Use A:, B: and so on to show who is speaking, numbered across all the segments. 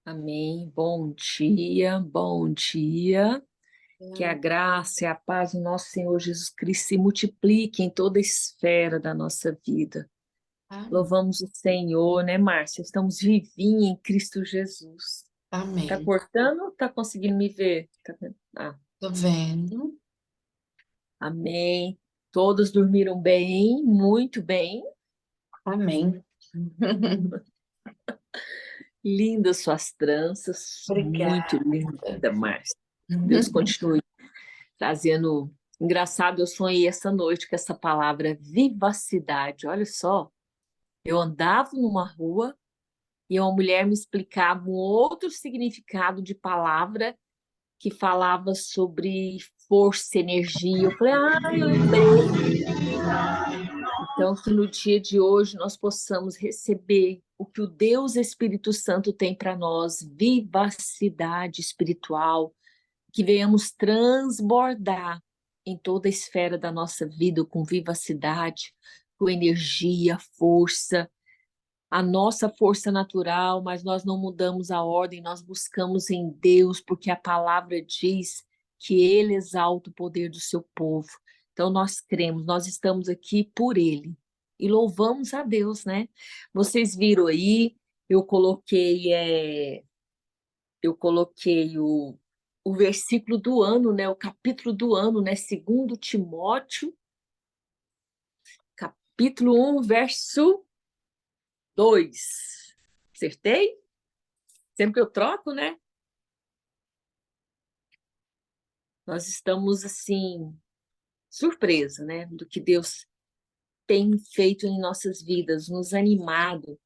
A: Amém. Bom dia, bom dia. Que a graça e a paz do nosso Senhor Jesus Cristo se multipliquem em toda a esfera da nossa vida.
B: Amém.
A: Louvamos o Senhor, né, Márcia? Estamos vivinhos em Cristo Jesus. Tá
B: Amém.
A: cortando ou tá conseguindo me ver? Tá vendo? Ah,
B: Tô vendo.
A: amém. Todos dormiram bem, muito bem.
B: Amém.
A: Lindas suas tranças, muito
B: Obrigada.
A: linda, Márcia. Deus continue trazendo. Engraçado, eu sonhei essa noite com essa palavra vivacidade. Olha só, eu andava numa rua e uma mulher me explicava um outro significado de palavra que falava sobre força, energia. Eu falei, eu lembrei. Então, que no dia de hoje nós possamos receber o que o Deus Espírito Santo tem para nós, vivacidade espiritual, que venhamos transbordar em toda a esfera da nossa vida com vivacidade, com energia, força, a nossa força natural, mas nós não mudamos a ordem, nós buscamos em Deus, porque a palavra diz que Ele exalta o poder do seu povo. Então nós cremos, nós estamos aqui por Ele e louvamos a Deus, né? Vocês viram aí, eu coloquei o versículo do ano, né? O capítulo do ano, né? Segundo Timóteo, capítulo 1, verso 2. Acertei? Sempre eu troco, né? Nós estamos, assim, surpresa, né? Do que Deus tem feito em nossas vidas, nos animado.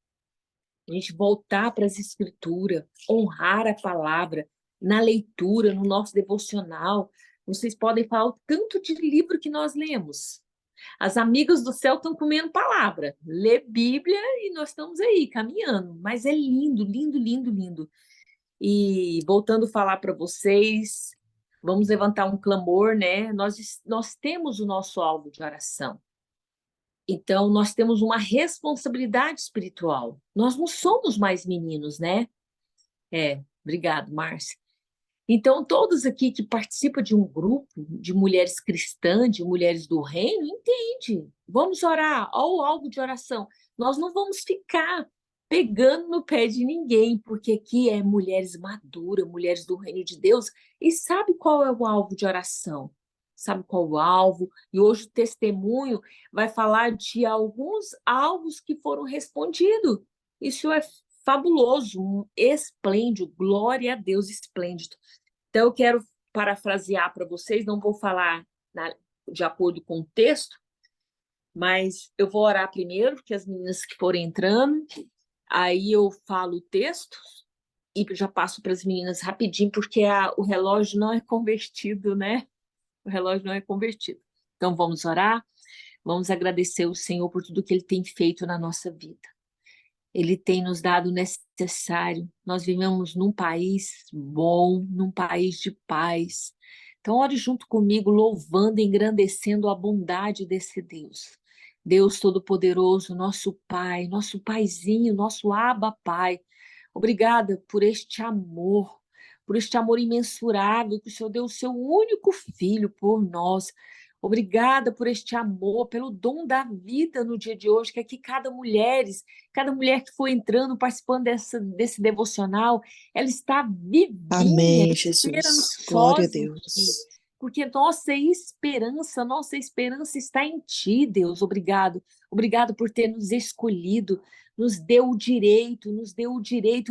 A: A gente voltar para as escrituras, honrar a palavra, na leitura, no nosso devocional. Vocês podem falar o tanto de livro que nós lemos. As amigas do céu estão comendo palavra, lê Bíblia e nós estamos aí caminhando. Mas é lindo, lindo, lindo, lindo. E voltando a falar para vocês, vamos levantar um clamor, né? Nós temos o nosso alvo de oração. Então, nós temos uma responsabilidade espiritual. Nós não somos mais meninos, né? Obrigado, Márcia. Então, todos aqui que participam de um grupo de mulheres cristãs, de mulheres do reino, entende? Vamos orar, ou algo de oração. Nós não vamos ficar pegando no pé de ninguém, porque aqui é mulheres maduras, mulheres do reino de Deus, e sabe qual é o alvo de oração? Sabe qual é o alvo? E hoje o testemunho vai falar de alguns alvos que foram respondidos. Isso é fabuloso, esplêndido, glória a Deus, esplêndido. Então, eu quero parafrasear para vocês, não vou falar de acordo com o texto, mas eu vou orar primeiro, porque as meninas que forem entrando, aí eu falo o texto e já passo para as meninas rapidinho, porque o relógio não é convertido, né? O relógio não é convertido. Então, vamos orar, vamos agradecer o Senhor por tudo que Ele tem feito na nossa vida. Ele tem nos dado o necessário. Nós vivemos num país bom, num país de paz. Então, ore junto comigo, louvando e engrandecendo a bondade desse Deus. Deus Todo-Poderoso, nosso Pai, nosso Paizinho, nosso Abba Pai. Obrigada por este amor imensurável que o Senhor deu o seu único filho por nós. Obrigada por este amor, pelo dom da vida no dia de hoje, que aqui cada mulher que foi entrando, participando desse devocional, ela está vivinha,
C: Amém, Jesus. Glória a
A: esperançosa em ti.
C: Deus.
A: Porque nossa esperança está em ti, Deus. Obrigado. Obrigado por ter nos escolhido, nos deu o direito,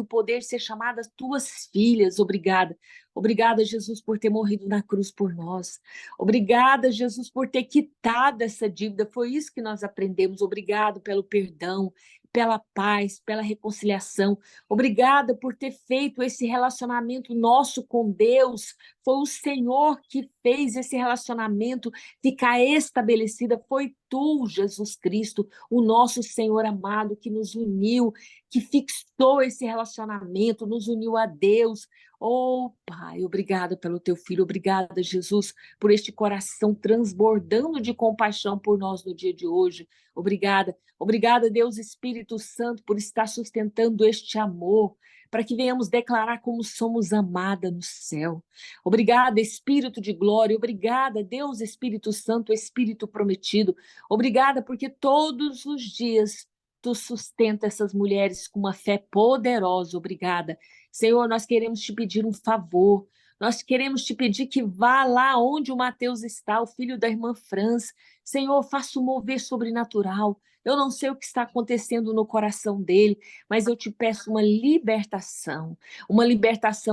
A: o poder de ser chamadas tuas filhas. Obrigada. Obrigada, Jesus, por ter morrido na cruz por nós. Obrigada, Jesus, por ter quitado essa dívida. Foi isso que nós aprendemos. Obrigado pelo perdão, pela paz, pela reconciliação. Obrigada por ter feito esse relacionamento nosso com Deus. Foi o Senhor que fez esse relacionamento ficar estabelecida. Foi tu, Jesus Cristo, o nosso Senhor amado, que nos uniu, que fixou esse relacionamento, nos uniu a Deus. Oh, Pai, obrigada pelo teu filho, obrigada, Jesus, por este coração transbordando de compaixão por nós no dia de hoje. Obrigada, obrigada, Deus Espírito Santo, por estar sustentando este amor. para que venhamos declarar como somos amadas no céu. Obrigada, Espírito de glória, obrigada, Deus Espírito Santo, Espírito prometido. Obrigada porque todos os dias tu sustenta essas mulheres com uma fé poderosa. Obrigada. Senhor, nós queremos te pedir um favor. Nós queremos te pedir que vá lá onde o Mateus está, o filho da irmã Franz. Senhor, faça um mover sobrenatural. Eu não sei o que está acontecendo no coração dele, mas eu te peço uma libertação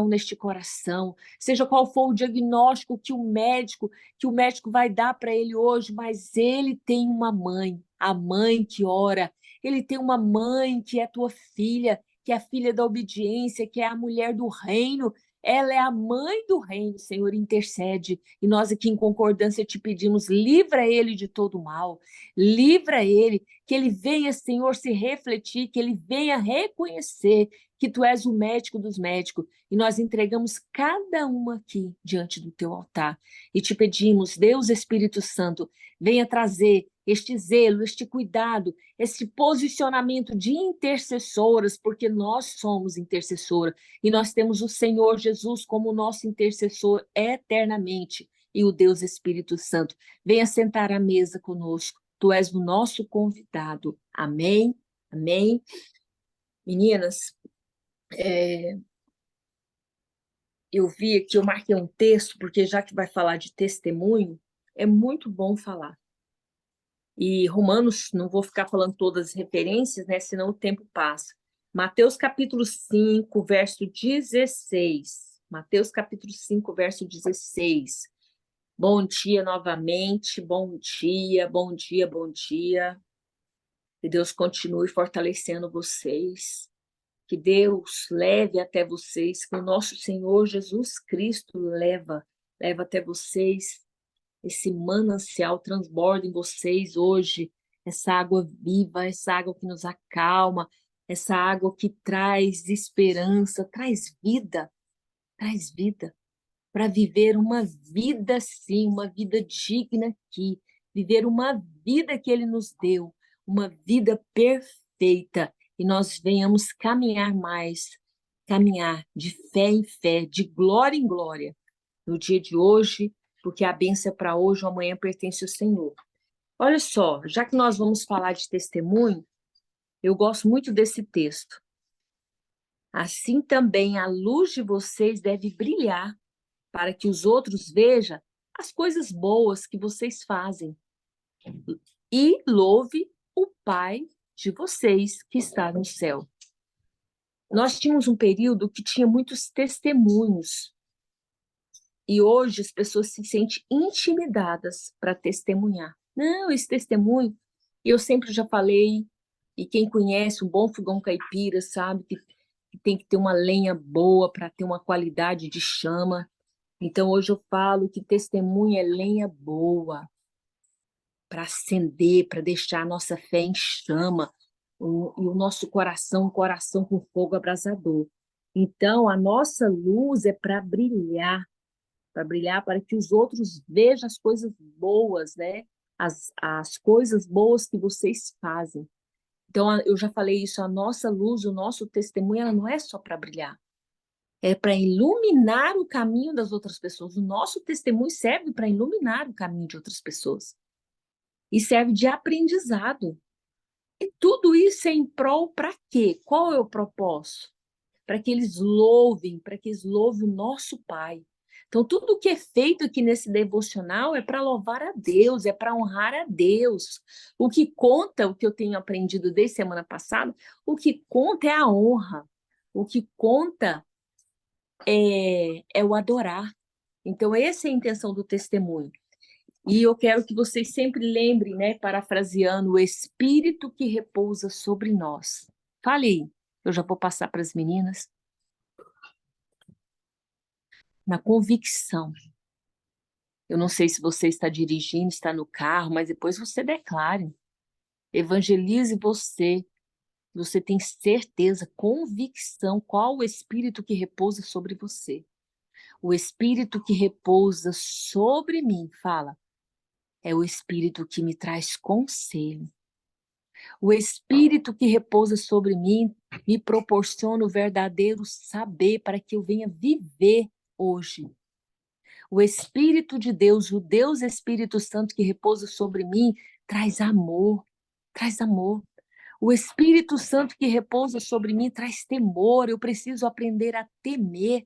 A: neste coração. Seja qual for o diagnóstico que o médico vai dar para ele hoje, mas ele tem uma mãe, a mãe que ora. Ele tem uma mãe que é tua filha, que é a filha da obediência, que é a mulher do reino. Ela é a mãe do reino, Senhor, intercede. E nós aqui em concordância te pedimos, livra ele de todo mal, livra ele, que ele venha, Senhor, se refletir, que ele venha reconhecer que tu és o médico dos médicos. E nós entregamos cada uma aqui diante do teu altar. E te pedimos, Deus Espírito Santo, venha trazer este zelo, este cuidado, esse posicionamento de intercessoras, porque nós somos intercessora e nós temos o Senhor Jesus como nosso intercessor eternamente e o Deus Espírito Santo. Venha sentar à mesa conosco. Tu és o nosso convidado. Amém? Amém? Meninas, eu vi aqui, eu marquei um texto, porque já que vai falar de testemunho, é muito bom falar. E Romanos, não vou ficar falando todas as referências, né? Senão o tempo passa. Mateus capítulo 5, verso 16. Mateus capítulo 5, verso 16. Bom dia novamente, bom dia, bom dia, bom dia. Que Deus continue fortalecendo vocês. Que Deus leve até vocês, que o nosso Senhor Jesus Cristo leva até vocês esse manancial transborda em vocês hoje, essa água viva, essa água que nos acalma, essa água que traz esperança, traz vida, para viver uma vida sim, uma vida digna aqui, viver uma vida que Ele nos deu, uma vida perfeita, e nós venhamos caminhar mais, caminhar de fé em fé, de glória em glória, no dia de hoje, porque a bênção é para hoje, o amanhã pertence ao Senhor. Olha só, já que nós vamos falar de testemunho, eu gosto muito desse texto. Assim também a luz de vocês deve brilhar, para que os outros vejam as coisas boas que vocês fazem e louve o Pai de vocês que está no céu. Nós tínhamos um período que tinha muitos testemunhos, e hoje as pessoas se sentem intimidadas para testemunhar. Não, esse testemunho, eu sempre já falei, e quem conhece um bom fogão caipira sabe que tem que ter uma lenha boa para ter uma qualidade de chama. Então hoje eu falo que testemunho é lenha boa para acender, para deixar a nossa fé em chama, e o nosso coração, um coração com fogo abrasador. Então a nossa luz é para brilhar, para que os outros vejam as coisas boas, né? As coisas boas que vocês fazem. Então, eu já falei isso, a nossa luz, o nosso testemunho, ela não é só para brilhar, é para iluminar o caminho das outras pessoas. O nosso testemunho serve para iluminar o caminho de outras pessoas e serve de aprendizado. E tudo isso é em prol para quê? Qual é o propósito? Para que eles louvem, para que eles louvem o nosso Pai. Então, tudo que é feito aqui nesse devocional é para louvar a Deus, é para honrar a Deus. O que conta, o que eu tenho aprendido desde semana passada, o que conta é a honra. O que conta é o adorar. Então, essa é a intenção do testemunho. E eu quero que vocês sempre lembrem, né, parafraseando, o Espírito que repousa sobre nós. Fale aí, eu já vou passar para as meninas. Na convicção. Eu não sei se você está dirigindo, está no carro, mas depois você declare. Evangelize você. Você tem certeza, convicção, qual o Espírito que repousa sobre você. O Espírito que repousa sobre mim, fala, é o Espírito que me traz conselho. O Espírito que repousa sobre mim me proporciona o verdadeiro saber para que eu venha viver hoje. O Espírito de Deus, o Deus Espírito Santo que repousa sobre mim, traz amor, traz amor. O Espírito Santo que repousa sobre mim traz temor, eu preciso aprender a temer.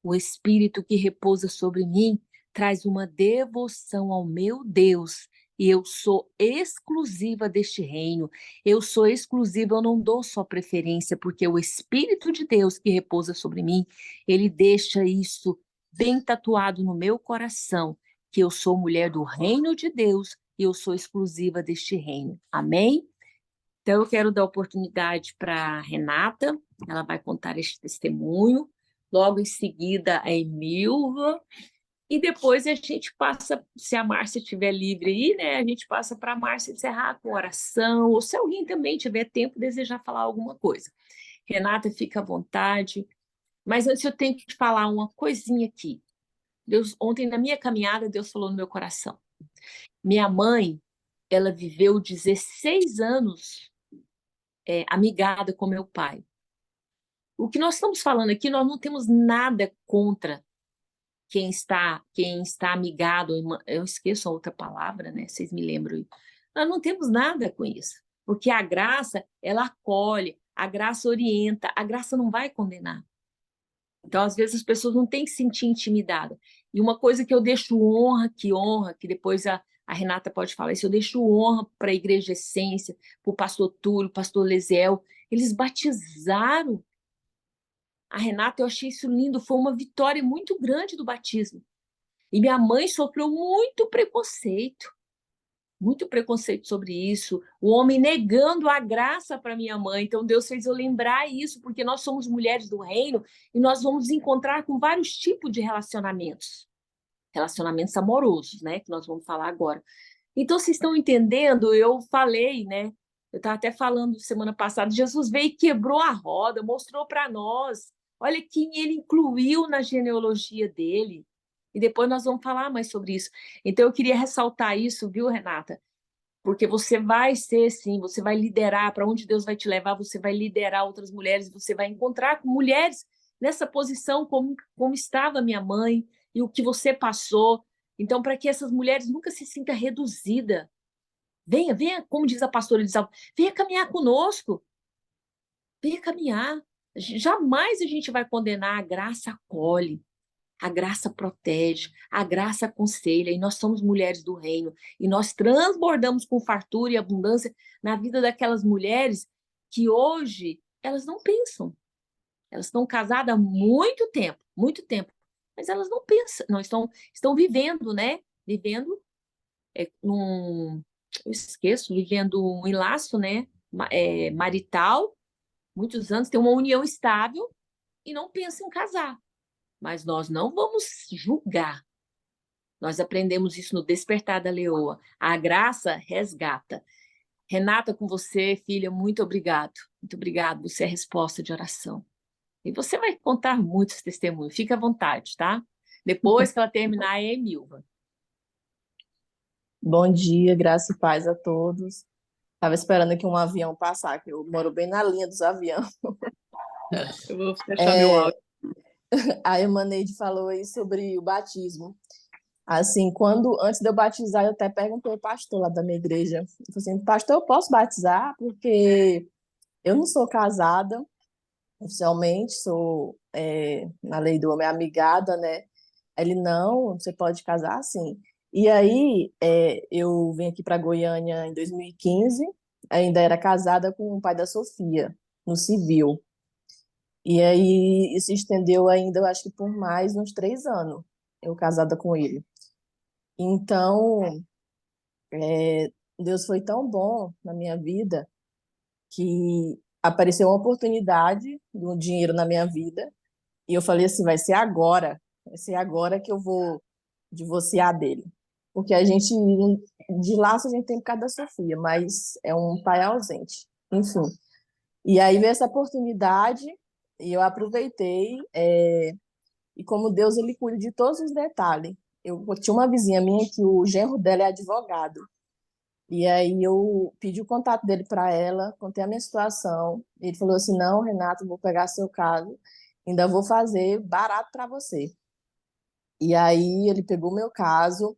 A: O Espírito que repousa sobre mim traz uma devoção ao meu Deus. E eu sou exclusiva deste reino. Eu sou exclusiva, eu não dou só preferência, porque o Espírito de Deus que repousa sobre mim, ele deixa isso bem tatuado no meu coração, que eu sou mulher do reino de Deus e eu sou exclusiva deste reino. Amém? Então, eu quero dar oportunidade para a Renata, ela vai contar este testemunho, logo em seguida a Emilva, e depois a gente passa, se a Márcia estiver livre aí, né, a gente passa para a Márcia encerrar com oração, ou se alguém também tiver tempo, desejar falar alguma coisa. Renata, fica à vontade, mas antes eu tenho que te falar uma coisinha aqui. Deus, ontem, na minha caminhada, Deus falou no meu coração. Minha mãe, ela viveu 16 anos amigada com meu pai. O que nós estamos falando aqui, nós não temos nada contra quem está amigado, eu esqueço a outra palavra, né? Vocês me lembram aí. Nós não temos nada com isso, porque a graça, ela acolhe, a graça orienta, a graça não vai condenar. Então, às vezes, as pessoas não têm que se sentir intimidadas. E uma coisa que eu deixo honra, que depois a Renata pode falar isso, eu deixo honra para a Igreja Essência, para o pastor Túlio, pastor Lesiel, eles batizaram a Renata, eu achei isso lindo, foi uma vitória muito grande do batismo. E minha mãe sofreu muito preconceito sobre isso, o homem negando a graça para minha mãe. Então Deus fez eu lembrar isso, porque nós somos mulheres do reino e nós vamos encontrar com vários tipos de relacionamentos amorosos, né, que nós vamos falar agora. Então vocês estão entendendo? Eu falei, né? Eu estava até falando semana passada, Jesus veio e quebrou a roda, mostrou para nós, olha quem ele incluiu na genealogia dele. E depois nós vamos falar mais sobre isso. Então eu queria ressaltar isso, viu, Renata? Porque você vai ser, sim, você vai liderar, para onde Deus vai te levar, você vai liderar outras mulheres, você vai encontrar com mulheres nessa posição como estava minha mãe e o que você passou. Então, para que essas mulheres nunca se sintam reduzidas, venha, como diz a pastora Elisa, venha caminhar conosco, venha caminhar. Jamais a gente vai condenar, a graça acolhe. A graça protege, a graça aconselha, e nós somos mulheres do reino, e nós transbordamos com fartura e abundância na vida daquelas mulheres que hoje elas não pensam. Elas estão casadas há muito tempo, mas elas não pensam, não estão vivendo, né? Vivendo vivendo um enlaço, né? Marital, muitos anos, tem uma união estável e não pensam em casar. Mas nós não vamos julgar. Nós aprendemos isso no Despertar da Leoa. A graça resgata. Renata, com você, filha, muito obrigado. Muito obrigado. Você é a resposta de oração. E você vai contar muitos testemunhos. Fica à vontade, tá? Depois que ela terminar, é Emilva.
C: Bom dia, graça e paz a todos. Estava esperando aqui um avião passar, que eu moro bem na linha dos aviões.
A: Eu vou fechar meu áudio.
C: A Emaneide falou aí sobre o batismo. Assim, antes de eu batizar, eu até perguntei ao pastor lá da minha igreja. Eu falei assim, pastor, eu posso batizar? Porque eu não sou casada oficialmente, sou, na lei do homem, amigada, né? Ele, não, você pode casar, sim. E aí, eu vim aqui para Goiânia em 2015, ainda era casada com o pai da Sofia, no civil. E aí, isso se estendeu ainda, eu acho que por mais uns 3 anos, eu casada com ele. Então, Deus foi tão bom na minha vida que apareceu uma oportunidade do dinheiro na minha vida e eu falei assim, vai ser agora que eu vou divorciar dele. Porque a gente, de laço a gente tem por causa da Sofia, mas é um pai ausente. Enfim. E aí veio essa oportunidade e eu aproveitei, e como Deus, ele cuida de todos os detalhes. Eu tinha uma vizinha minha que o genro dela é advogado. E aí eu pedi o contato dele para ela, contei a minha situação. Ele falou assim: não, Renato, vou pegar seu caso, ainda vou fazer barato para você. E aí ele pegou meu caso,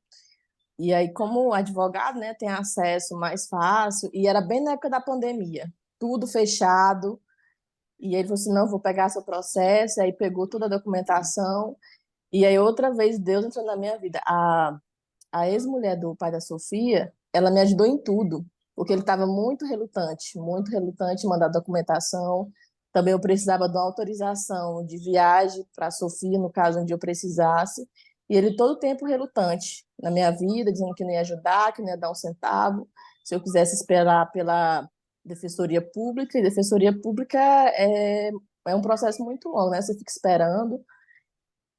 C: e aí, como advogado, né, tem acesso mais fácil, e era bem na época da pandemia, tudo fechado. E ele falou assim: não, vou pegar seu processo. Aí pegou toda a documentação. E aí, outra vez, Deus entrou na minha vida. A ex-mulher do pai da Sofia, ela me ajudou em tudo, porque ele estava muito relutante em mandar documentação. Também eu precisava de uma autorização de viagem para a Sofia, no caso onde eu precisasse. E ele todo o tempo relutante na minha vida, dizendo que não ia ajudar, que não ia dar um centavo, se eu quisesse esperar pela Defensoria Pública. E Defensoria Pública é um processo muito longo, né? Você fica esperando.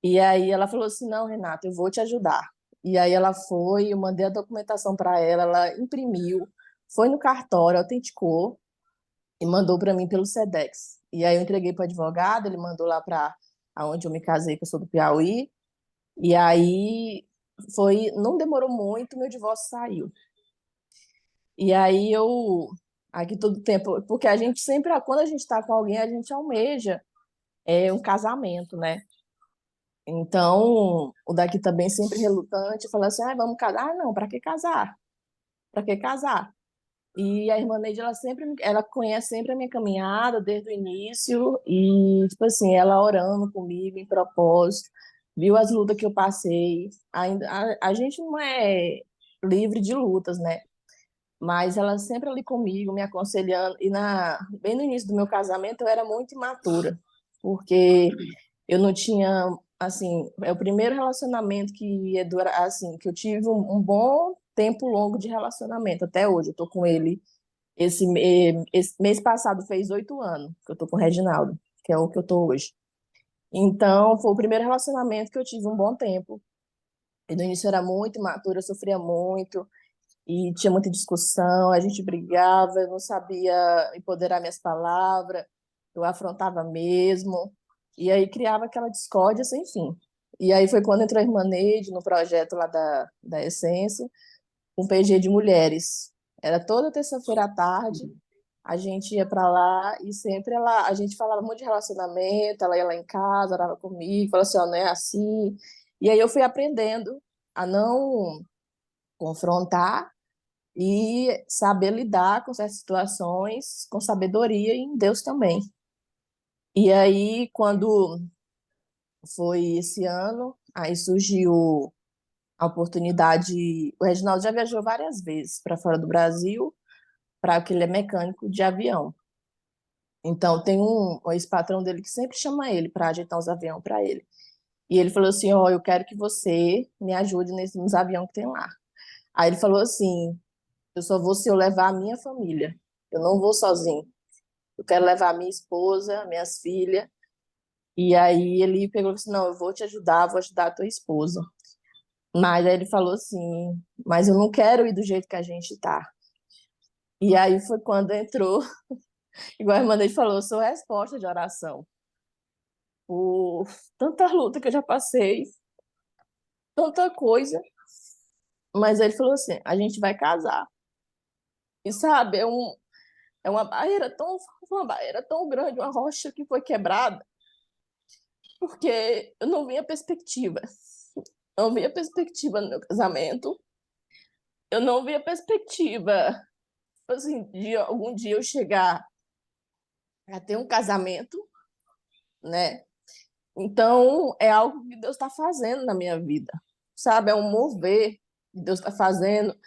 C: E aí ela falou assim: não, Renata, eu vou te ajudar. E aí ela foi, eu mandei a documentação para ela, ela imprimiu, foi no cartório, autenticou e mandou para mim pelo Sedex. E aí eu entreguei para o advogado, ele mandou lá para aonde eu me casei, que eu sou do Piauí. E aí foi, não demorou muito, meu divórcio saiu. E aí eu aqui todo tempo, porque a gente sempre, quando a gente está com alguém, a gente almeja um casamento, né? Então, o daqui também sempre relutante, fala assim: ah, vamos casar? Ah, não, para que casar? Para que casar? E a irmã Neide, ela conhece sempre a minha caminhada desde o início e, tipo assim, ela orando comigo em propósito, viu as lutas que eu passei. Ainda, a gente não é livre de lutas, né? Mas ela sempre ali comigo, me aconselhando. E bem no início do meu casamento, eu era muito imatura, porque eu não tinha, assim, é o primeiro relacionamento que dura, assim, que eu tive um bom tempo longo de relacionamento, até hoje. Eu tô com ele, esse mês passado fez 8 anos que eu tô com o Reginaldo, que é o que eu tô hoje. Então, foi o primeiro relacionamento que eu tive um bom tempo. E no início eu era muito imatura, eu sofria muito, e tinha muita discussão, a gente brigava, eu não sabia empoderar minhas palavras, eu afrontava mesmo, e aí criava aquela discórdia sem fim. E aí foi quando entrou a Irmã Neide no projeto lá da Essência, um PG de mulheres. Era toda terça-feira à tarde, a gente ia para lá e sempre a gente falava muito de relacionamento, ela ia lá em casa, orava comigo, falava assim: ó, não é assim. E aí eu fui aprendendo a não confrontar e saber lidar com essas situações com sabedoria e em Deus também. E aí, quando foi esse ano, aí surgiu a oportunidade. O Reginaldo já viajou várias vezes para fora do Brasil, para que ele é mecânico de avião. Então, tem um ex-patrão dele que sempre chama ele para ajeitar os aviões para ele. E ele falou assim: ó, eu quero que você me ajude nos aviões que tem lá. Aí ele falou assim: eu só vou se eu levar a minha família. Eu não vou sozinho. Eu quero levar minha esposa, minhas filhas. E aí ele pegou e disse: não, eu vou te ajudar, vou ajudar a tua esposa. Mas aí ele falou assim: mas eu não quero ir do jeito que a gente tá. E aí foi quando entrou, igual a irmã dele falou, eu sou resposta de oração. Por tanta luta que eu já passei, tanta coisa. Mas aí ele falou assim: a gente vai casar. E sabe, é uma barreira tão grande, uma rocha que foi quebrada, porque eu não via perspectiva. Não via perspectiva no meu casamento. Eu não via perspectiva, tipo assim, de algum dia eu chegar a ter um casamento, né? Então, é algo que Deus está fazendo na minha vida, sabe? É um mover que Deus está fazendo,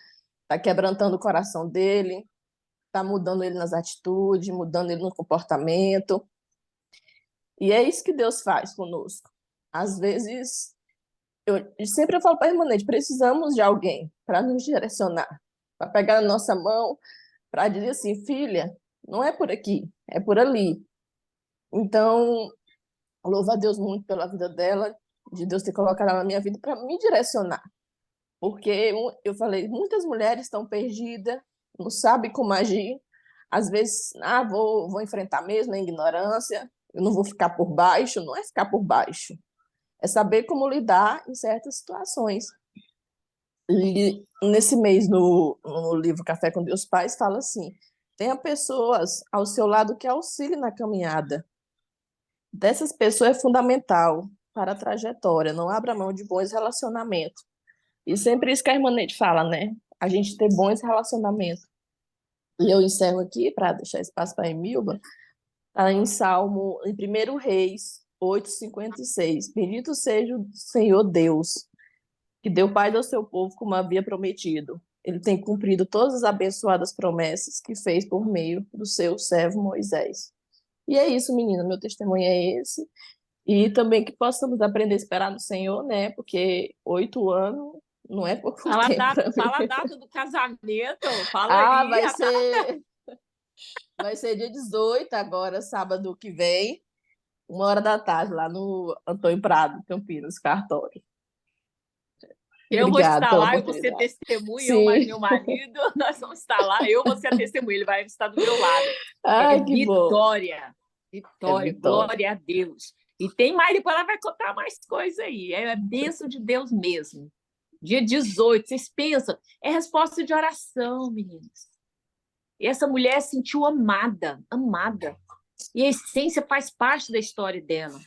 C: está quebrantando o coração dele, está mudando ele nas atitudes, mudando ele no comportamento. E é isso que Deus faz conosco. Às vezes, sempre eu falo para a irmã Neide, precisamos de alguém para nos direcionar, para pegar na nossa mão, para dizer assim: filha, não é por aqui, é por ali. Então, louvo a Deus muito pela vida dela, de Deus ter colocado ela na minha vida para me direcionar. Porque eu falei, muitas mulheres estão perdidas, não sabem como agir. Às vezes, vou enfrentar mesmo a ignorância, eu não vou ficar por baixo. Não é ficar por baixo, é saber como lidar em certas situações. Nesse mês, no livro Café com Deus Pais, fala assim: tenha pessoas ao seu lado que auxiliem na caminhada. Dessas pessoas é fundamental para a trajetória, não abra mão de bons relacionamentos. E sempre isso que a irmã Neide fala, né? A gente ter bons relacionamentos. E eu encerro aqui para deixar espaço para a Emilba. Está em Salmo, em 1 Reis 8:56. Bendito seja o Senhor Deus, que deu paz ao seu povo como havia prometido. Ele tem cumprido todas as abençoadas promessas que fez por meio do seu servo Moisés. E é isso, menina. Meu testemunho é esse. E também que possamos aprender a esperar no Senhor, né? Porque 8 anos não é pouco tempo para mim.
A: Fala a data do casamento, fala
C: Ah,
A: aí a data.
C: vai ser dia 18 agora, sábado que vem, 1 hora da tarde, lá no Antônio Prado, Campinas, cartório.
A: Eu vou
C: Obrigada
A: estar
C: pela
A: lá, eu vou ser
C: oportunidade.
A: testemunha, eu mais
C: Sim.
A: meu marido, nós vamos estar lá, eu vou ser a testemunha, ele vai estar do meu lado. É
C: Ai, que bom.
A: vitória,
C: É
A: vitória,
C: vitória.
A: glória a Deus. E tem mais, depois ela vai contar mais coisa aí, é a bênção de Deus mesmo. Dia 18, vocês pensam, é resposta de oração, meninos. E essa mulher se sentiu amada, amada. E a essência faz parte da história dela.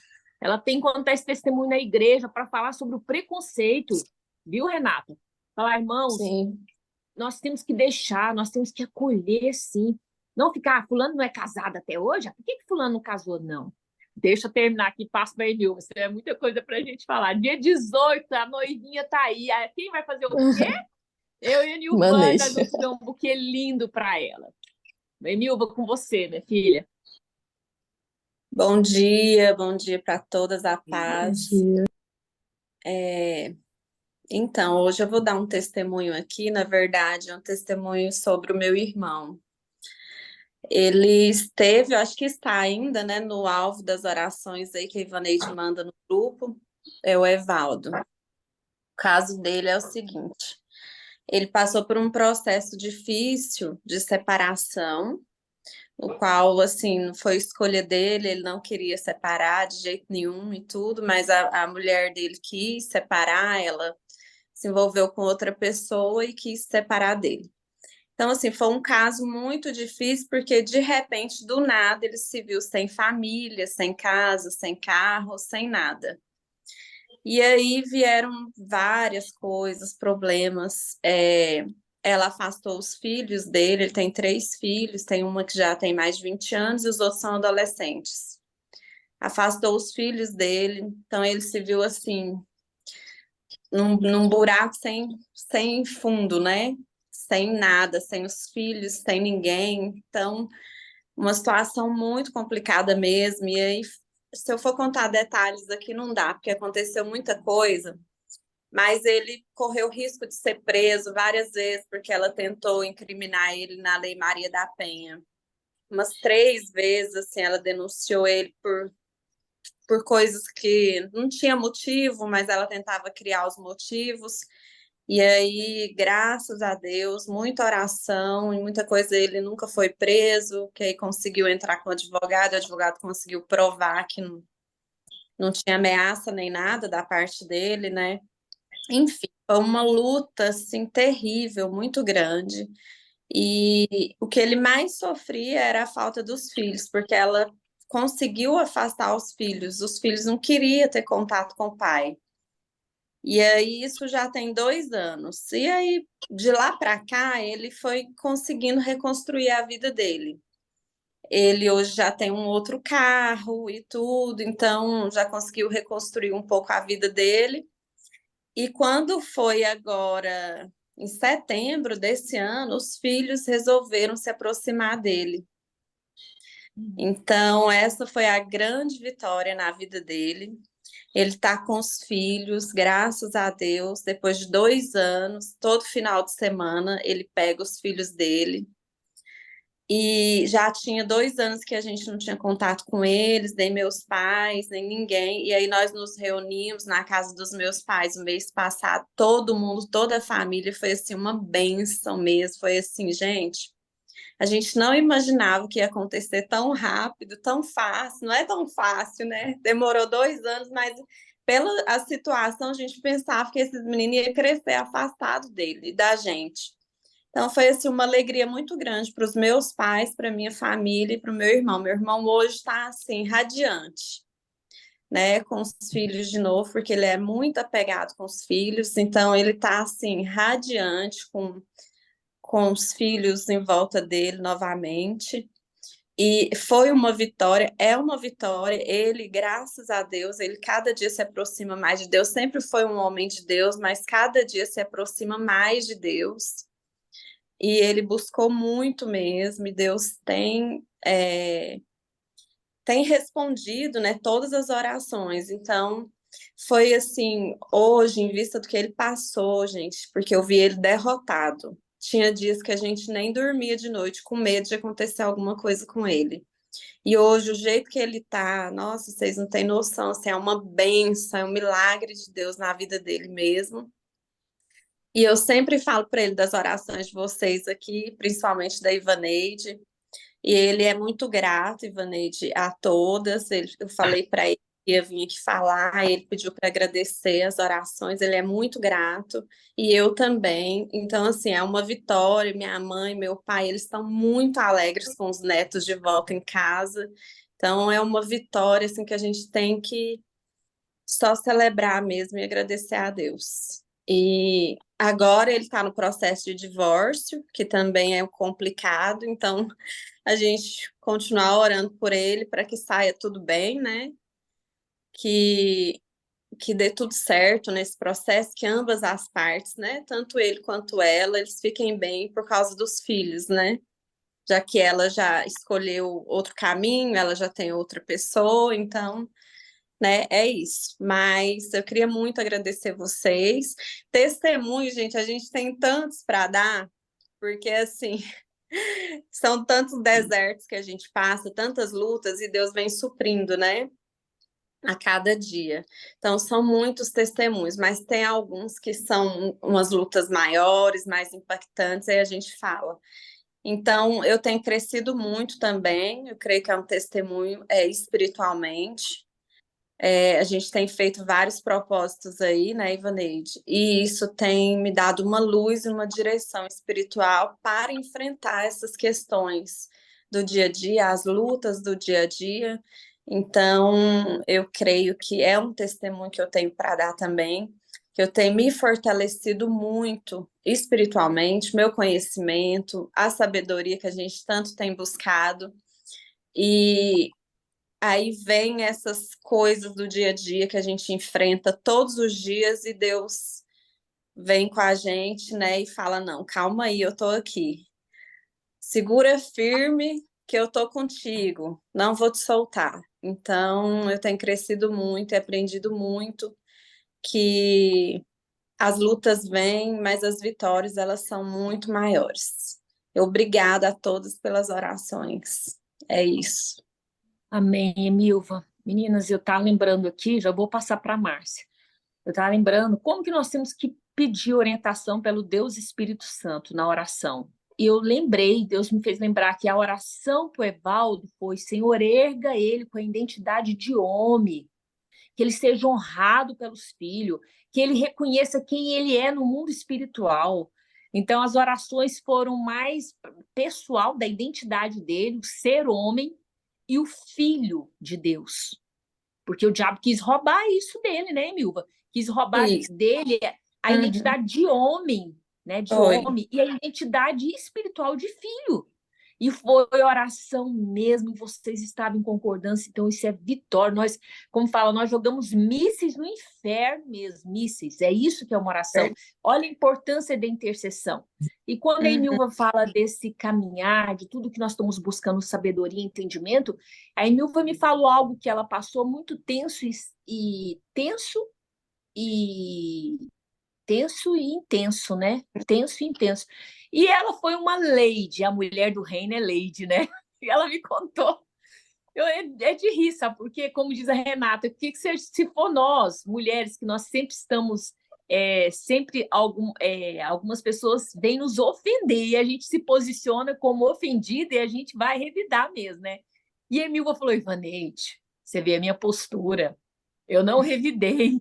A: Ela tem que contar esse testemunho na igreja para falar sobre o preconceito, viu, Renata? Falar, irmãos,
C: Sim.
A: nós temos que deixar, nós temos que acolher, sim. Não ficar, fulano não é casado até hoje? Por que fulano não casou, não? Deixa eu terminar aqui, passo para a Enilva. Isso é muita coisa para a gente falar. Dia 18, a noivinha tá aí. Quem vai fazer o buquê? Eu e a Nilvana, nós
C: Manejo.
A: vamos fazer um buquê lindo para ela. Enilva, com você, minha filha.
B: Bom dia para todas, a paz. Então, hoje eu vou dar um testemunho aqui, na verdade, é um testemunho sobre o meu irmão. Ele esteve, eu acho que está ainda, né, no alvo das orações aí que a Ivaneide manda no grupo, é o Evaldo. O caso dele é o seguinte: ele passou por um processo difícil de separação, o qual, assim, não foi escolha dele, ele não queria separar de jeito nenhum e tudo, mas a mulher dele quis separar, ela se envolveu com outra pessoa e quis separar dele. Então, assim, foi um caso muito difícil, porque de repente, do nada, ele se viu sem família, sem casa, sem carro, sem nada. E aí vieram várias coisas, problemas. Ela afastou os filhos dele, ele tem 3 filhos, tem uma que já tem mais de 20 anos e os outros são adolescentes. Afastou os filhos dele, então ele se viu assim, num buraco sem fundo, né? Sem nada, sem os filhos, sem ninguém. Então, uma situação muito complicada mesmo. E aí, se eu for contar detalhes aqui, não dá, porque aconteceu muita coisa. Mas ele correu risco de ser preso várias vezes, porque ela tentou incriminar ele na Lei Maria da Penha. Umas 3 vezes, assim, ela denunciou ele por coisas que não tinha motivo, mas ela tentava criar os motivos. E aí, graças a Deus, muita oração e muita coisa, ele nunca foi preso, que aí conseguiu entrar com o advogado conseguiu provar que não tinha ameaça nem nada da parte dele, né? Enfim, foi uma luta, assim, terrível, muito grande. E o que ele mais sofria era a falta dos filhos, porque ela conseguiu afastar os filhos não queriam ter contato com o pai. E aí isso já tem 2 anos. E aí, de lá para cá, ele foi conseguindo reconstruir a vida dele. Ele hoje já tem um outro carro e tudo, então já conseguiu reconstruir um pouco a vida dele. E quando foi agora, em setembro desse ano, os filhos resolveram se aproximar dele. Então, essa foi a grande vitória na vida dele. Ele está com os filhos, graças a Deus, depois de 2 anos, todo final de semana ele pega os filhos dele. E já tinha 2 anos que a gente não tinha contato com eles, nem meus pais, nem ninguém. E aí nós nos reunimos na casa dos meus pais o mês passado, todo mundo, toda a família, foi assim uma bênção mesmo. Foi assim, gente, a gente não imaginava que ia acontecer tão rápido, tão fácil. Não é tão fácil, né? Demorou 2 anos, mas pela a situação, a gente pensava que esses meninos iam crescer afastado dele e da gente. Então foi assim uma alegria muito grande para os meus pais, para minha família e para o meu irmão. Meu irmão hoje está assim radiante, né, com os filhos de novo, porque ele é muito apegado com os filhos. Então ele está assim radiante com os filhos em volta dele novamente. E foi uma vitória, é uma vitória. Ele, graças a Deus, ele cada dia se aproxima mais de Deus. Sempre foi um homem de Deus, mas cada dia se aproxima mais de Deus. E ele buscou muito mesmo, e Deus tem respondido, né, todas as orações. Então, foi assim, hoje, em vista do que ele passou, gente, porque eu vi ele derrotado. Tinha dias que a gente nem dormia de noite com medo de acontecer alguma coisa com ele. E hoje, o jeito que ele tá, nossa, vocês não têm noção, assim, é uma bênção, é um milagre de Deus na vida dele mesmo. E eu sempre falo para ele das orações de vocês aqui, principalmente da Ivaneide. E ele é muito grato, Ivaneide, a todas. Eu falei para ele que ia vir aqui falar, ele pediu para agradecer as orações, ele é muito grato, e eu também. Então, assim, é uma vitória. Minha mãe, meu pai, eles estão muito alegres com os netos de volta em casa. Então, é uma vitória assim, que a gente tem que só celebrar mesmo e agradecer a Deus. E agora ele está no processo de divórcio, que também é complicado, então a gente continuar orando por ele para que saia tudo bem, né? Que, que dê tudo certo nesse processo, que ambas as partes, né? Tanto ele quanto ela, eles fiquem bem por causa dos filhos, né? Já que ela já escolheu outro caminho, ela já tem outra pessoa, então, né? É isso. Mas eu queria muito agradecer vocês. Testemunho, gente, a gente tem tantos para dar, porque assim. São tantos desertos que a gente passa, tantas lutas, e Deus vem suprindo, né? A cada dia. Então, são muitos testemunhos, mas tem alguns que são umas lutas maiores, mais impactantes, aí a gente fala. Então, eu tenho crescido muito também, eu creio que é um testemunho espiritualmente. A gente tem feito vários propósitos aí, né, Ivaneide? E isso tem me dado uma luz e uma direção espiritual para enfrentar essas questões do dia a dia, as lutas do dia a dia. Então, eu creio que é um testemunho que eu tenho para dar também, que eu tenho me fortalecido muito espiritualmente, meu conhecimento, a sabedoria que a gente tanto tem buscado. E aí vem essas coisas do dia a dia que a gente enfrenta todos os dias, e Deus vem com a gente, né, e fala: não, calma aí, eu tô aqui. Segura firme que eu tô contigo, não vou te soltar. Então, eu tenho crescido muito e aprendido muito que as lutas vêm, mas as vitórias, elas são muito maiores. Obrigada a todos pelas orações. É isso.
A: Amém, Emilva. Meninas, eu estava lembrando aqui, já vou passar para a Márcia. Eu estava lembrando como que nós temos que pedir orientação pelo Deus Espírito Santo na oração. E eu lembrei, Deus me fez lembrar que a oração para o Evaldo foi: Senhor, erga ele com a identidade de homem, que ele seja honrado pelos filhos, que ele reconheça quem ele é no mundo espiritual. Então, as orações foram mais pessoal da identidade dele, o ser homem e o filho de Deus. Porque o diabo quis roubar isso dele, né, Milva? Quis roubar
B: Isso.
A: dele a
B: Uhum.
A: identidade de homem, né, de
B: Foi.
A: homem, e a identidade espiritual de filho. E foi oração mesmo, vocês estavam em concordância, então isso é vitória. Nós, como fala, nós jogamos mísseis no inferno mesmo, mísseis. É isso que é uma oração. Olha a importância da intercessão. E quando a
B: Uhum.
A: Emilva fala desse caminhar, de tudo que nós estamos buscando, sabedoria e entendimento, a Emilva me falou algo que ela passou muito tenso e tenso e tenso e intenso, né? Tenso e intenso. E ela foi uma lady, a mulher do reino é lady, né? E ela me contou. É de rir, sabe? Porque, como diz a Renata, o que se for nós, mulheres, que nós sempre estamos, sempre algumas pessoas vêm nos ofender e a gente se posiciona como ofendida e a gente vai revidar mesmo, né? E a Emilva falou: Ivaneide, você vê a minha postura. Eu não revidei.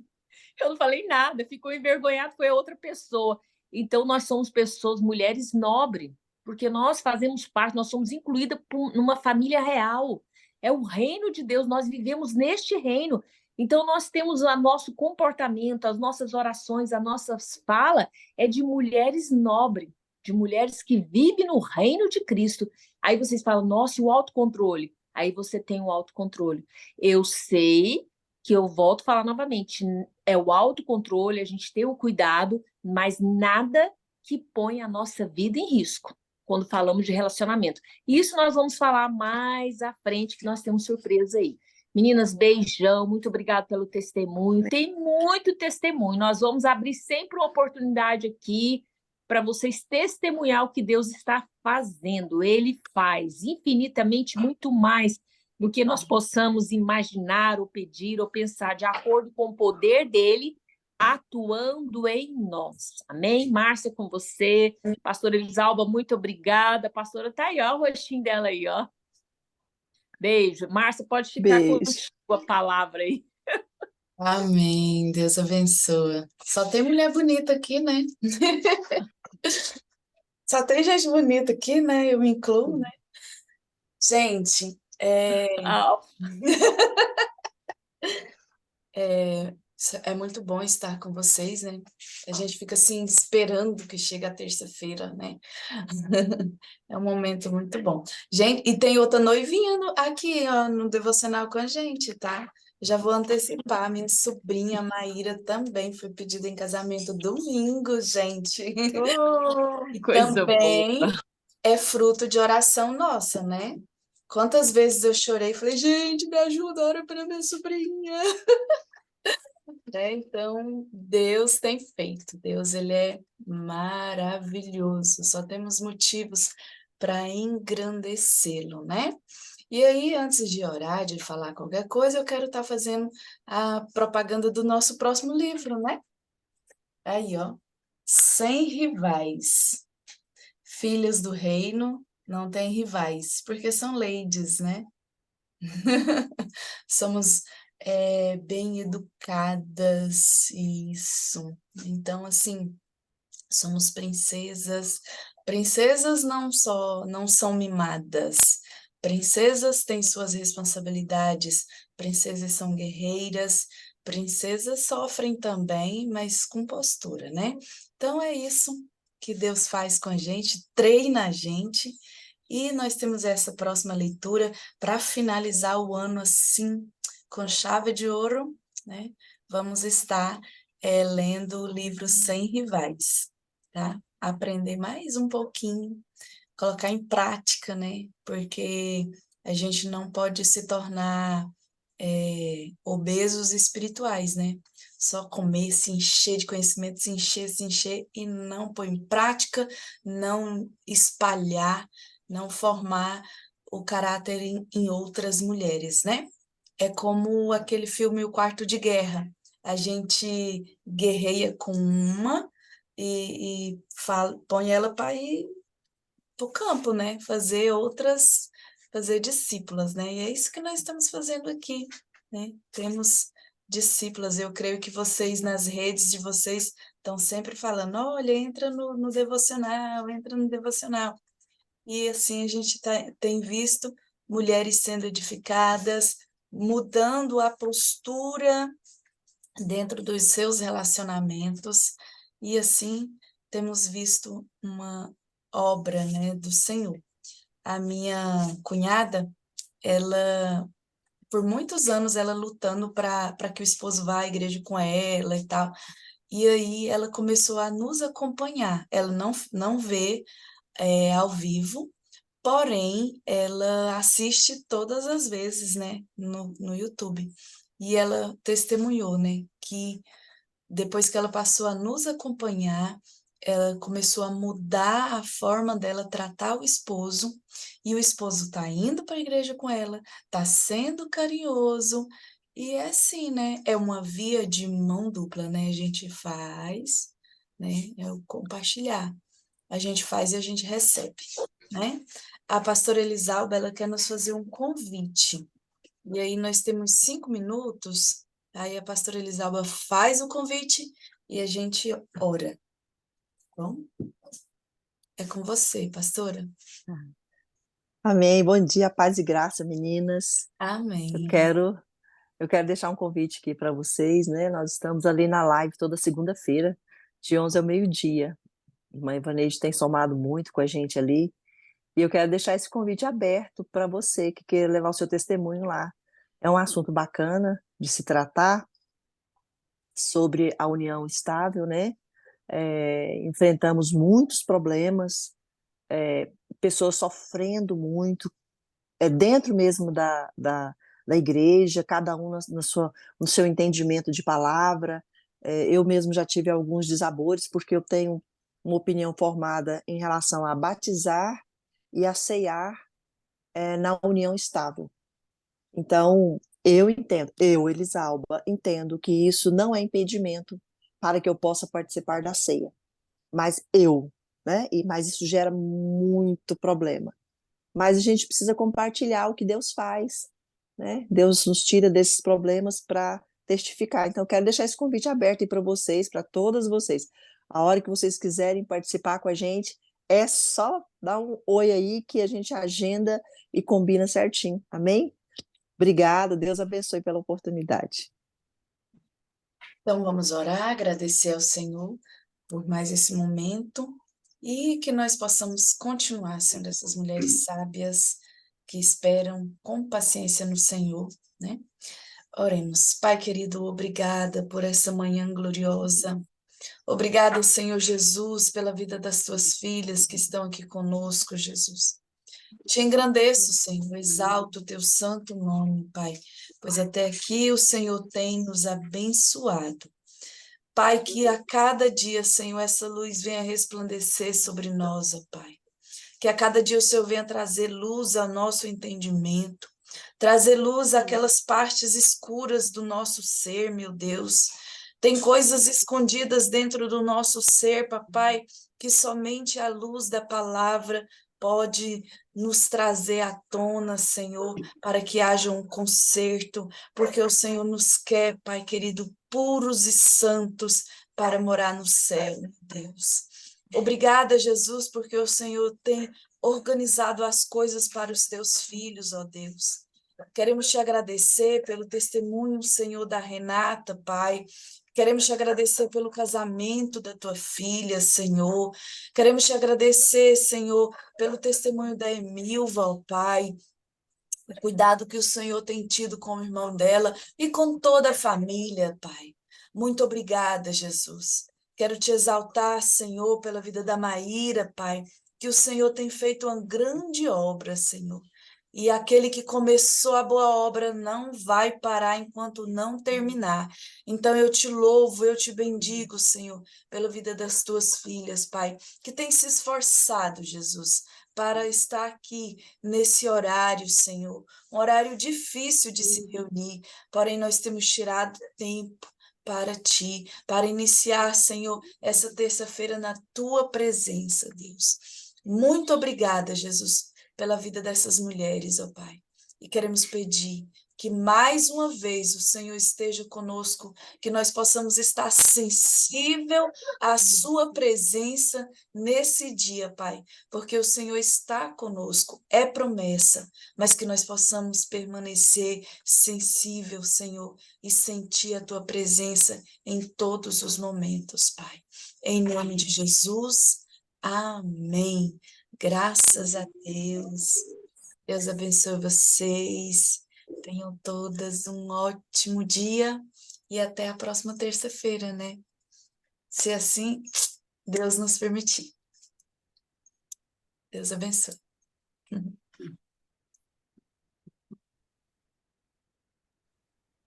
A: Eu não falei nada, ficou envergonhado, foi a outra pessoa. Então, nós somos pessoas, mulheres nobres, porque nós fazemos parte, nós somos incluídas numa família real. É o reino de Deus, nós vivemos neste reino. Então, nós temos o nosso comportamento, as nossas orações, a nossa fala é de mulheres nobres, de mulheres que vivem no reino de Cristo. Aí vocês falam, nossa, e o autocontrole? Aí você tem o autocontrole. Eu sei que eu volto a falar novamente, é o autocontrole, a gente ter o cuidado, mas nada que põe a nossa vida em risco quando falamos de relacionamento. Isso nós vamos falar mais à frente, que nós temos surpresa aí. Meninas, beijão, muito obrigada pelo testemunho. Tem muito testemunho. Nós vamos abrir sempre uma oportunidade aqui para vocês testemunhar o que Deus está fazendo. Ele faz infinitamente muito mais do que nós possamos imaginar ou pedir ou pensar, de acordo com o poder dele atuando em nós. Amém? Márcia, com você. Pastora Elisalba, muito obrigada. Pastora, tá aí, ó, o rostinho dela aí, ó. Beijo. Márcia, pode ficar com
C: Beijo.
A: a palavra aí.
D: Amém, Deus abençoa. Só tem mulher bonita aqui, né? Só tem gente bonita aqui, né? Eu me incluo, né? Gente,
A: Ah,
D: é muito bom estar com vocês, né? A gente fica assim esperando que chegue a terça-feira, né? É um momento muito bom. Gente, e tem outra noivinha aqui, ó, no devocional com a gente, tá? Já vou antecipar, minha sobrinha Maíra também foi pedida em casamento domingo, gente.
A: oh,
D: E
A: coisa boa.
D: também é fruto de oração nossa, né? Quantas vezes eu chorei e falei, gente, me ajuda, ora para minha sobrinha. Né? Então, Deus tem feito. Deus, ele é maravilhoso. Só temos motivos para engrandecê-lo, né? E aí, antes de orar, de falar qualquer coisa, eu quero estar fazendo a propaganda do nosso próximo livro, né? Aí, ó. Sem rivais. Filhas do reino não têm rivais, porque são ladies, né? Somos bem educadas, isso. Então, assim, somos princesas. Princesas não são mimadas. Princesas têm suas responsabilidades. Princesas são guerreiras. Princesas sofrem também, mas com postura, né? Então é isso que Deus faz com a gente, treina a gente. E nós temos essa próxima leitura para finalizar o ano assim, com chave de ouro, né? Vamos estar lendo o livro Sem Rivais, tá? Aprender mais um pouquinho, colocar em prática, né? Porque a gente não pode se tornar obesos espirituais, né? Só comer, se encher de conhecimento, se encher e não pôr em prática, não espalhar, não formar o caráter em outras mulheres, né? É como aquele filme O Quarto de Guerra. A gente guerreia com uma e põe ela para ir para o campo, né? Fazer discípulas, né? E é isso que nós estamos fazendo aqui, né? Temos discípulas. Eu creio que vocês, nas redes de vocês, estão sempre falando, olha, entra no devocional, entra no devocional. E assim a gente tem visto mulheres sendo edificadas, mudando a postura dentro dos seus relacionamentos, e assim temos visto uma obra, né, do Senhor. A minha cunhada, ela, por muitos anos, ela lutando para que o esposo vá à igreja com ela e tal, e aí ela começou a nos acompanhar. Ela não vê ao vivo, porém, ela assiste todas as vezes, né, no YouTube. E ela testemunhou, né, que depois que ela passou a nos acompanhar, ela começou a mudar a forma dela tratar o esposo, e o esposo está indo para a igreja com ela, está sendo carinhoso, e é assim, né? É uma via de mão dupla, né? A gente faz, né? É o compartilhar. A gente faz e a gente recebe, né? A pastora Elisalba, ela quer nos fazer um convite. E aí nós temos 5 minutos Aí a pastora Elisalba faz o convite e a gente ora. Bom, é com você, pastora.
E: Amém. Bom dia, paz e graça, meninas. Eu
D: Amém.
E: quero, eu quero deixar um convite aqui para vocês, né? Nós estamos ali na live toda segunda-feira, de 11 ao meio-dia. A irmã Ivaneide tem somado muito com a gente ali. E eu quero deixar esse convite aberto para você que quer levar o seu testemunho lá. É um assunto bacana de se tratar sobre a união estável, né? Enfrentamos muitos problemas, pessoas sofrendo muito, dentro mesmo da igreja, cada um no seu entendimento de palavra. Eu mesmo já tive alguns desabores, porque eu tenho uma opinião formada em relação a batizar e a ceiar na união estável. Então, Elisalba, entendo que isso não é impedimento para que eu possa participar da ceia. Mas né? Mas isso gera muito problema. Mas a gente precisa compartilhar o que Deus faz, né? Deus nos tira desses problemas para testificar. Então, eu quero deixar esse convite aberto aí para vocês, para todas vocês. A hora que vocês quiserem participar com a gente, é só dar um oi aí que a gente agenda e combina certinho. Amém? Obrigada, Deus abençoe pela oportunidade.
D: Então vamos orar, agradecer ao Senhor por mais esse momento e que nós possamos continuar sendo essas mulheres sábias que esperam com paciência no Senhor, né? Oremos. Pai querido, obrigada por essa manhã gloriosa. Obrigada, Senhor Jesus, pela vida das tuas filhas que estão aqui conosco, Jesus. Te engrandeço, Senhor, exalto o teu santo nome, Pai, pois até aqui o Senhor tem nos abençoado. Pai, que a cada dia, Senhor, essa luz venha resplandecer sobre nós, ó Pai. Que a cada dia o Senhor venha trazer luz ao nosso entendimento, trazer luz àquelas partes escuras do nosso ser, meu Deus. Tem coisas escondidas dentro do nosso ser, papai, que somente a luz da palavra pode nos trazer à tona, Senhor, para que haja um conserto, porque o Senhor nos quer, Pai querido, puros e santos para morar no céu, meu Deus. Obrigada, Jesus, porque o Senhor tem organizado as coisas para os teus filhos, ó Deus. Queremos te agradecer pelo testemunho, Senhor, da Renata, Pai. Queremos te agradecer pelo casamento da tua filha, Senhor. Queremos te agradecer, Senhor, pelo testemunho da Emilva, ó Pai. O cuidado que o Senhor tem tido com o irmão dela e com toda a família, Pai. Muito obrigada, Jesus. Quero te exaltar, Senhor, pela vida da Maíra, Pai, que o Senhor tem feito uma grande obra, Senhor. E aquele que começou a boa obra não vai parar enquanto não terminar. Então eu te louvo, eu te bendigo, Senhor, pela vida das tuas filhas, Pai, que tem se esforçado, Jesus, para estar aqui nesse horário, Senhor. Um horário difícil de se reunir, porém nós temos tirado tempo para ti, para iniciar, Senhor, essa terça-feira na tua presença, Deus. Muito obrigada, Jesus, pela vida dessas mulheres, ó Pai. E queremos pedir que mais uma vez o Senhor esteja conosco, que nós possamos estar sensível à sua presença nesse dia, Pai, porque o Senhor está conosco, é promessa, mas que nós possamos permanecer sensível, Senhor, e sentir a tua presença em todos os momentos, Pai. Em nome de Jesus, amém. Graças a Deus. Deus abençoe vocês. Tenham todas um ótimo dia e até a próxima terça-feira, né? Se assim Deus nos permitir. Deus abençoe.